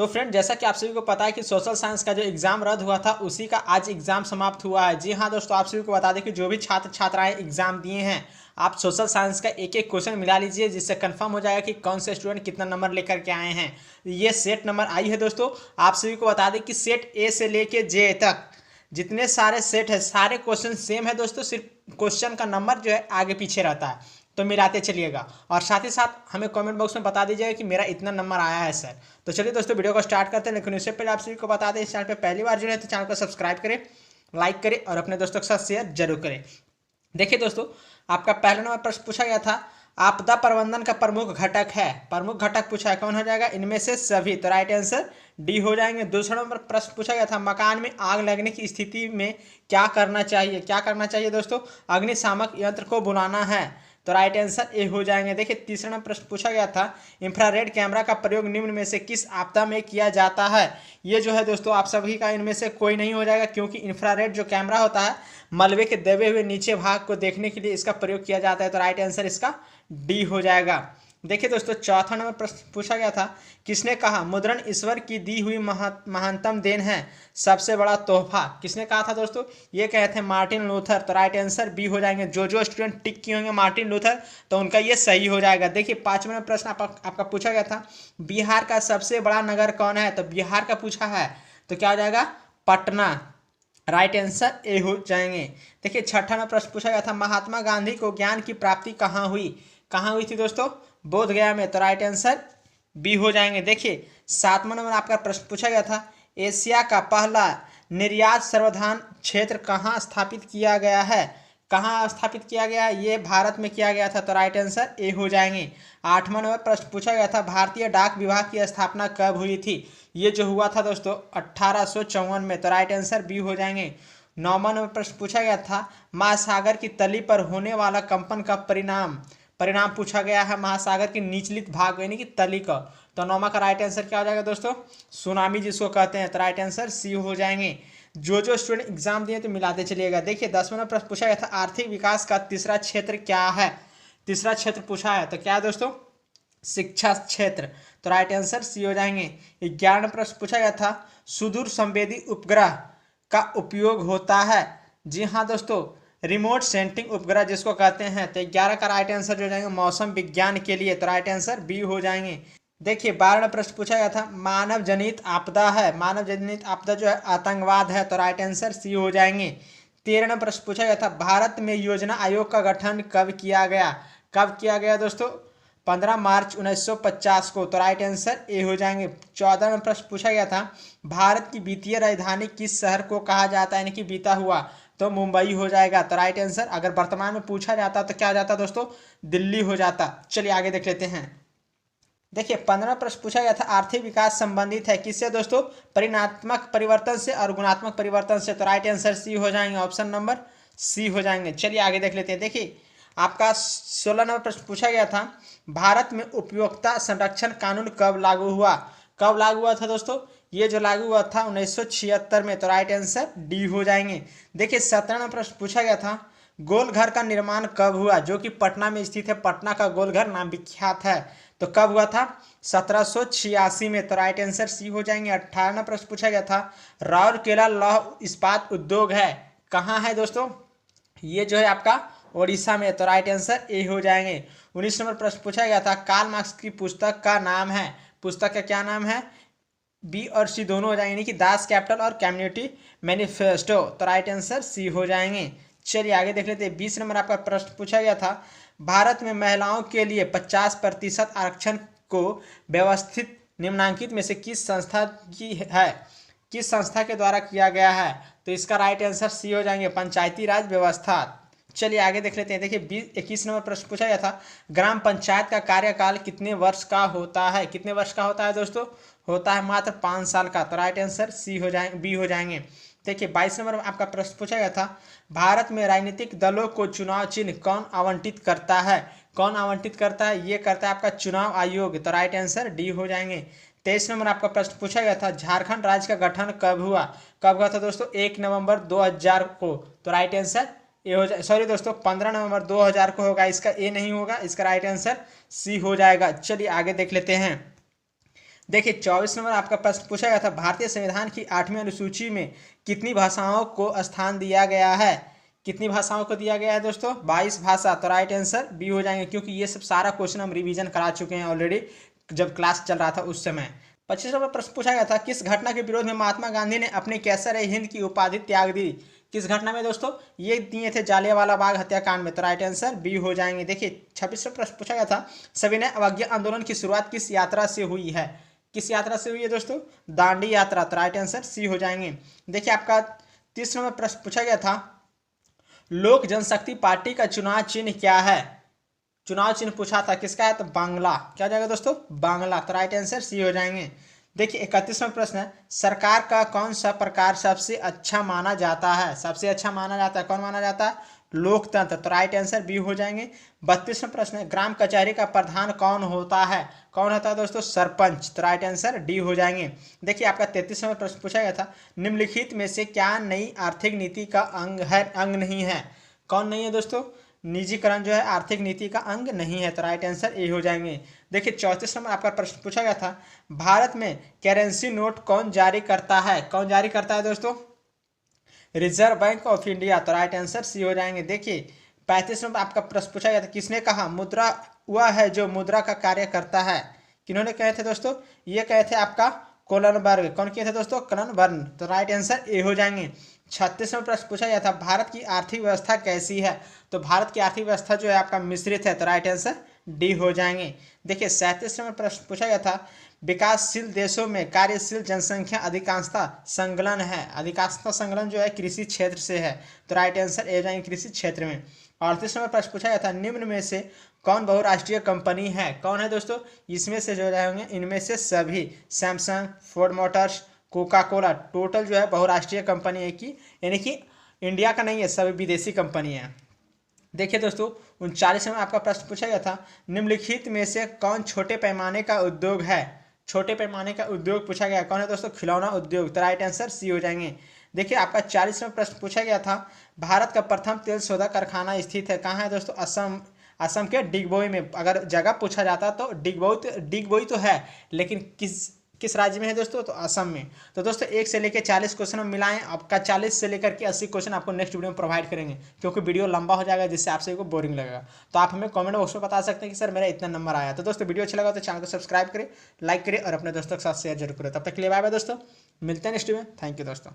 तो फ्रेंड, जैसा कि आप सभी को पता है कि सोशल साइंस का जो एग्जाम रद्द हुआ था उसी का आज एग्जाम समाप्त हुआ है। जी हाँ दोस्तों, आप सभी को बता दें कि जो भी छात्र छात्राएं एग्जाम दिए हैं, आप सोशल साइंस का एक एक क्वेश्चन मिला लीजिए, जिससे कंफर्म हो जाएगा कि कौन से स्टूडेंट कितना नंबर लेकर के आए हैं। ये सेट नंबर आई है दोस्तों। आप सभी को बता दें कि सेट ए से लेके जे तक जितने सारे सेट है, सारे क्वेश्चन सेम है दोस्तों, सिर्फ क्वेश्चन का नंबर जो है आगे पीछे रहता है। तो मिलाते चलिएगा और साथ ही साथ हमें कमेंट बॉक्स में बता दीजिएगा कि मेरा इतना नंबर आया है सर। तो चलिए दोस्तों, वीडियो को स्टार्ट करते हैं, लेकिन उससे पहले आप सभी को बता दें, इस चैनल पे पहली बार जुड़े हैं तो चैनल को सब्सक्राइब करें, लाइक करें और अपने दोस्तों के साथ शेयर जरूर करें। देखिए दोस्तों, आपका पहला नंबर प्रश्न पूछा गया था, आपदा प्रबंधन का प्रमुख घटक है। प्रमुख घटक पूछा है, कौन हो जाएगा? इनमें से सभी। तो राइट आंसर डी हो जाएंगे। दूसरा नंबर प्रश्न पूछा गया था, मकान में आग लगने की स्थिति में क्या करना चाहिए? क्या करना चाहिए दोस्तों? अग्निशामक यंत्र को बुलाना है। तो राइट आंसर ए हो जाएंगे। देखिए तीसरा नंबर प्रश्न पूछा गया था, इंफ्रारेड कैमरा का प्रयोग निम्न में से किस आपदा में किया जाता है? ये जो है दोस्तों, आप सभी का इनमें से कोई नहीं हो जाएगा, क्योंकि इंफ्रारेड जो कैमरा होता है, मलबे के दबे हुए नीचे भाग को देखने के लिए इसका प्रयोग किया जाता है। तो राइट आंसर इसका डी हो जाएगा। देखिए दोस्तों, चौथा नंबर प्रश्न पूछा गया था, किसने कहा मुद्रण ईश्वर की दी हुई महानतम देन है, सबसे बड़ा तोहफा? किसने कहा था दोस्तों? ये कहे थे मार्टिन लूथर। तो राइट आंसर बी हो जाएंगे। जो स्टूडेंट टिक किए होंगे मार्टिन लूथर, तो उनका ये सही हो जाएगा। देखिए पांचवा नंबर प्रश्न आपका पूछा गया था, बिहार का सबसे बड़ा नगर कौन है? तो बिहार का पूछा है, तो क्या हो जाएगा? पटना। राइट आंसर ए हो जाएंगे। देखिए छठा नंबर प्रश्न पूछा गया था, महात्मा गांधी को ज्ञान की प्राप्ति कहाँ हुई? कहाँ हुई थी दोस्तों? बोध गया में। तो राइट आंसर बी हो जाएंगे। देखिए सातवां नंबर आपका प्रश्न पूछा गया था, एशिया का पहला निर्यात संवर्धन क्षेत्र कहाँ स्थापित किया गया है? कहाँ स्थापित किया गया? ये भारत में किया गया था। तो राइट आंसर ए हो जाएंगे। आठवां नंबर प्रश्न पूछा गया था, भारतीय डाक विभाग की स्थापना कब हुई थी? ये जो हुआ था दोस्तों 1854 में। तो राइट आंसर बी हो जाएंगे। नौवां नंबर प्रश्न पूछा गया था, महासागर की तली पर होने वाला कंपन का परिणाम पूछा गया है, महासागर की निचली भाग यानी कि तली का। तो नौमा का राइट आंसर क्या हो जाएगा दोस्तों? सुनामी जिसको कहते हैं। तो राइट आंसर सी हो जाएंगे। जो स्टूडेंट एग्जाम दिए तो मिलाते चलिएगा। देखिए 10वां नंबर प्रश्न पूछा गया था, आर्थिक विकास का तीसरा क्षेत्र क्या है? तीसरा क्षेत्र पूछा है, तो क्या है दोस्तों? शिक्षा क्षेत्र। तो राइट आंसर सी हो जाएंगे। 11वां प्रश्न पूछा गया था, सुदूर संवेदी उपग्रह का उपयोग होता है। जी हाँ दोस्तों, रिमोट सेंसिंग उपग्रह जिसको कहते हैं। तो 11 का राइट आंसर जो हो जाएंगे मौसम विज्ञान के लिए। तो राइट आंसर बी हो जाएंगे। देखिए 12वां प्रश्न पूछा गया था, मानव जनित आपदा है। मानव जनित आपदा जो है आतंकवाद है। तो राइट आंसर सी हो जाएंगे। 13वां प्रश्न पूछा गया था, भारत में योजना आयोग का गठन कब किया गया? कब किया गया दोस्तों? 15 मार्च 1950 को। तो राइट आंसर ए हो जाएंगे। 14वां प्रश्न पूछा गया था, भारत की वित्तीय राजधानी किस शहर को कहा जाता है? यानी कि बीता हुआ, तो मुंबई हो जाएगा। तो राइट आंसर अगर वर्तमान में पूछा जाता तो क्या हो जाता दोस्तों? दिल्ली हो जाता। चलिए आगे देख लेते हैं। देखिए 15वां प्रश्न पूछा गया था, आर्थिक विकास संबंधित है किससे दोस्तों? परिमाणात्मक परिवर्तन से और गुणात्मक परिवर्तन से। तो राइट आंसर सी हो जाएंगे। ऑप्शन नंबर सी हो जाएंगे। चलिए आगे देख लेते हैं। देखिए आपका 16 नंबर प्रश्न पूछा गया था, भारत में उपभोक्ता संरक्षण कानून कब लागू हुआ? कब लागू हुआ था दोस्तों? ये जो लागू हुआ था 1976 में। तो राइट आंसर डी हो जाएंगे। देखिए 17वां नंबर प्रश्न पूछा गया था, गोलघर का निर्माण कब हुआ? जो कि पटना में स्थित है, पटना का गोलघर नाम विख्यात है। तो कब हुआ था? 1786 में। तो राइट आंसर सी हो जाएंगे। 18वां प्रश्न पूछा गया था, राउरकेला लौह इस्पात उद्योग है, कहाँ है दोस्तों? ये जो है आपका ओडिशा में। तो राइट आंसर ए हो जाएंगे। 19 नंबर प्रश्न पूछा गया था, कार्ल मार्क्स की पुस्तक का नाम है, पुस्तक का क्या नाम है? बी और सी दोनों हो जाएंगे, यानी कि दास कैपिटल और कम्युनिटी मैनिफेस्टो। तो राइट आंसर सी हो जाएंगे। चलिए आगे देख लेते हैं। 20 नंबर आपका प्रश्न पूछा गया था, भारत में महिलाओं के लिए 50% आरक्षण को व्यवस्थित निम्नांकित में से किस संस्था की है? किस संस्था के द्वारा किया गया है? तो इसका राइट आंसर सी हो जाएंगे, पंचायती राज व्यवस्था। चलिए आगे देख लेते हैं। देखिए 21 नंबर प्रश्न पूछा गया था, ग्राम पंचायत का कार्यकाल कितने वर्ष का होता है? कितने वर्ष का होता है दोस्तों? होता है मात्र 5 साल का। तो राइट आंसर सी हो जाएंगे, बी हो जाएंगे। देखिए 22 नंबर आपका प्रश्न पूछा गया था, भारत में राजनीतिक दलों को चुनाव चिन्ह कौन आवंटित करता है? कौन आवंटित करता है? ये करता है आपका चुनाव आयोग। तो राइट आंसर डी हो जाएंगे। 23 नंबर आपका प्रश्न पूछा गया था, झारखंड राज्य का गठन कब हुआ? कब हुआ था दोस्तों? 1 नवंबर 2000 को। तो राइट आंसर ए हो जाए, सॉरी दोस्तों 15 नवंबर 2000 को होगा, इसका ए नहीं होगा, इसका राइट आंसर सी हो जाएगा। चलिए आगे देख लेते हैं। देखिए 24 नंबर आपका प्रश्न पूछा गया था, भारतीय संविधान की 8वीं अनुसूची में कितनी भाषाओं को स्थान दिया गया है? कितनी भाषाओं को दिया गया है दोस्तों? 22 भाषा। तो राइट आंसर बी हो जाएंगे, क्योंकि ये सब सारा क्वेश्चन हम रिवीजन करा चुके हैं ऑलरेडी जब क्लास चल रहा था उस समय। 25 नंबर प्रश्न पूछा गया था, किस घटना के विरोध में महात्मा गांधी ने अपने कैसर ए हिंद की उपाधि त्याग दी? किस घटना में दोस्तों? ये दिए थे जालियांवाला बाग हत्याकांड में। तो राइट आंसर बी हो जाएंगे। देखिए 26वां प्रश्न पूछा गया था, सविनय अवज्ञा आंदोलन की शुरुआत किस यात्रा से हुई है? किस यात्रा से हुई है दोस्तों? दांडी यात्रा। तो राइट आंसर सी हो जाएंगे। देखिए आपका 30 नंबर प्रश्न पूछा गया था, लोक जनशक्ति पार्टी का चुनाव चिन्ह क्या है? चुनाव चिन्ह पूछा था, किसका है? तो बांग्ला। क्या हो जाएगा दोस्तों? बांग्ला। तो राइट आंसर सी हो जाएंगे। देखिए 31वां प्रश्न है, सरकार का कौन सा प्रकार सबसे अच्छा माना जाता है? सबसे अच्छा माना जाता है, कौन माना जाता है? लोकतंत्र। तो राइट आंसर बी हो जाएंगे। 32वां प्रश्न है, ग्राम कचहरी का प्रधान कौन होता है? कौन होता है दोस्तों? सरपंच। तो राइट आंसर डी हो जाएंगे। देखिए आपका 33वां प्रश्न पूछा गया था, निम्नलिखित में से क्या नई आर्थिक नीति का अंग नहीं है? कौन नहीं है दोस्तों? निजीकरण जो है आर्थिक नीति का अंग नहीं है। तो राइट आंसर ए हो जाएंगे। देखिए 34 नंबर आपका प्रश्न पूछा गया था, भारत में करेंसी नोट कौन जारी करता है? कौन जारी करता है दोस्तों? Reserve bank of India. तो राइट आंसर सी हो जाएंगे। देखिए 35 नंबर आपका प्रश्न पूछा गया था, किसने कहा मुद्रा वह है जो मुद्रा का कार्य करता है? किन्होंने कहे थे दोस्तों? ये कहे थे आपका कोलनबर्ग। कौन किए थे दोस्तों? कोलनबर्ग। तो राइट आंसर ए हो जाएंगे। 36वां प्रश्न पूछा गया था, भारत की आर्थिक व्यवस्था कैसी है? तो भारत की आर्थिक व्यवस्था जो है आपका मिश्रित है। तो राइट आंसर डी हो जाएंगे। देखिए 37वां प्रश्न पूछा गया था, विकासशील देशों में कार्यशील जनसंख्या अधिकांशता संलग्न है। अधिकांशता संलग्न जो है कृषि क्षेत्र से है। तो राइट आंसर ए जाएंगे, कृषि क्षेत्र में। 38वां प्रश्न पूछा गया था, निम्न में से कौन बहुराष्ट्रीय कंपनी है? कौन है दोस्तों? इसमें से जो जाएंगे, इनमें से सभी, Samsung, Ford Motors, Coca Cola, total जो है बहुराष्ट्रीय कंपनी है कि यानी कि इंडिया का नहीं है, सभी विदेशी कंपनी है। देखिए दोस्तों 39वां आपका प्रश्न पूछा गया था, निम्नलिखित में से कौन छोटे पैमाने का उद्योग है? छोटे पैमाने का उद्योग पूछा गया, कौन है दोस्तों? खिलौना उद्योग। तो राइट आंसर सी हो जाएंगे। देखिए आपका 40वां प्रश्न पूछा गया था, भारत का प्रथम तेल शोधक कारखाना स्थित है कहाँ है दोस्तों? असम। असम के डिगबोई में। अगर जगह पूछा जाता तो डिगबोई तो है, लेकिन किस राज्य में है दोस्तों? तो असम में। तो दोस्तों 1 से लेकर 40 क्वेश्चन हम मिलाएं, आपका 40 से लेकर के 80 क्वेश्चन आपको नेक्स्ट वीडियो में प्रोवाइड करेंगे, क्योंकि वीडियो लंबा हो जाएगा जिससे आपसे को बोरिंग लगेगा। तो आप हमें कमेंट बॉक्स में बता सकते हैं कि सर मेरा इतना नंबर आया। तो दोस्तों वीडियो अच्छा लगा तो चैनल को सब्सक्राइब करें, लाइक करें और अपने दोस्तों के साथ शेयर जरूर करें। तब तक के लिए बाय बाय दोस्तों, मिलते हैं नेक्स्ट वीडियो में। थैंक यू दोस्तों।